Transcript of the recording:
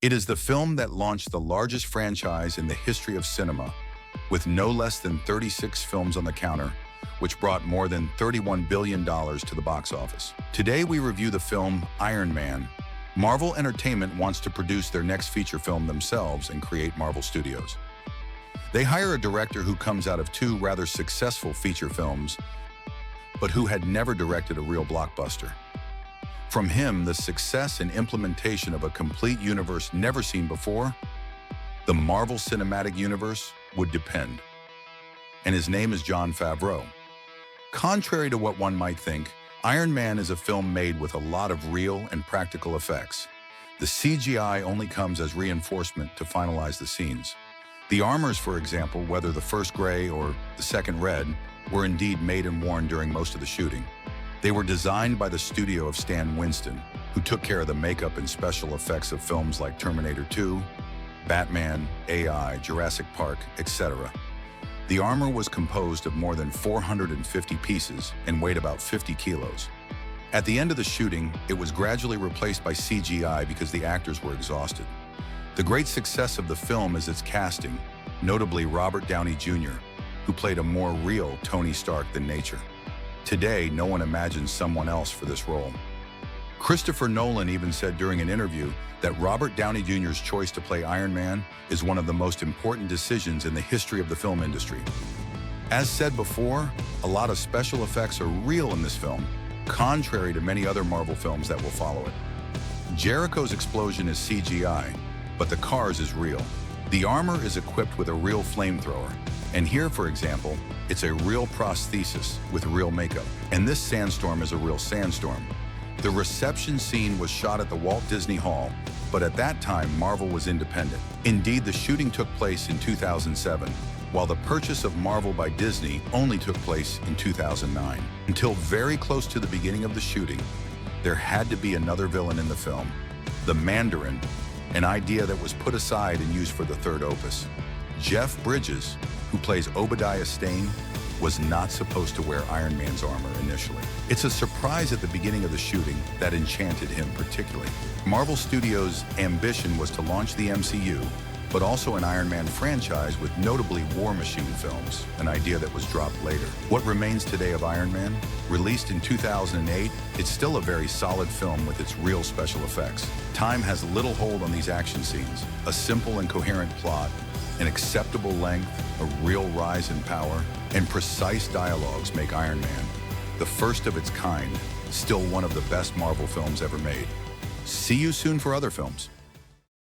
It is the film that launched the largest franchise in the history of cinema, with no less than 36 films on the counter, which brought more than $31 billion to the box office. Today we review the film Iron Man. Marvel Entertainment wants to produce their next feature film themselves and create Marvel Studios. They hire a director who comes out of two rather successful feature films, but who had never directed a real blockbuster. From him, the success and implementation of a complete universe never seen before, the Marvel Cinematic Universe, would depend. And his name is Jon Favreau. Contrary to what one might think, Iron Man is a film made with a lot of real and practical effects. The CGI only comes as reinforcement to finalize the scenes. The armors, for example, whether the first gray or the second red, were indeed made and worn during most of the shooting. They were designed by the studio of Stan Winston, who took care of the makeup and special effects of films like Terminator 2, Batman, AI, Jurassic Park, etc. The armor was composed of more than 450 pieces and weighed about 50 kilos. At the end of the shooting, it was gradually replaced by CGI because the actors were exhausted. The great success of the film is its casting, notably Robert Downey Jr., who played a more real Tony Stark than nature. Today, no one imagines someone else for this role. Christopher Nolan even said during an interview that Robert Downey Jr.'s choice to play Iron Man is one of the most important decisions in the history of the film industry. As said before, a lot of special effects are real in this film, contrary to many other Marvel films that will follow it. Jericho's explosion is CGI, but the cars is real. The armor is equipped with a real flamethrower, and here, for example, it's a real prosthesis with real makeup. And this sandstorm is a real sandstorm. The reception scene was shot at the Walt Disney Hall, but at that time, Marvel was independent. Indeed, the shooting took place in 2007, while the purchase of Marvel by Disney only took place in 2009. Until very close to the beginning of the shooting, there had to be another villain in the film, the Mandarin, an idea that was put aside and used for the third opus. Jeff Bridges, who plays Obadiah Stane, was not supposed to wear Iron Man's armor initially. It's a surprise at the beginning of the shooting that enchanted him particularly. Marvel Studios' ambition was to launch the MCU, but also an Iron Man franchise with notably War Machine films, an idea that was dropped later. What remains today of Iron Man? Released in 2008, it's still a very solid film with its real special effects. Time has little hold on these action scenes. A simple and coherent plot, an acceptable length, a real rise in power, and precise dialogues make Iron Man, the first of its kind, still one of the best Marvel films ever made. See you soon for other films.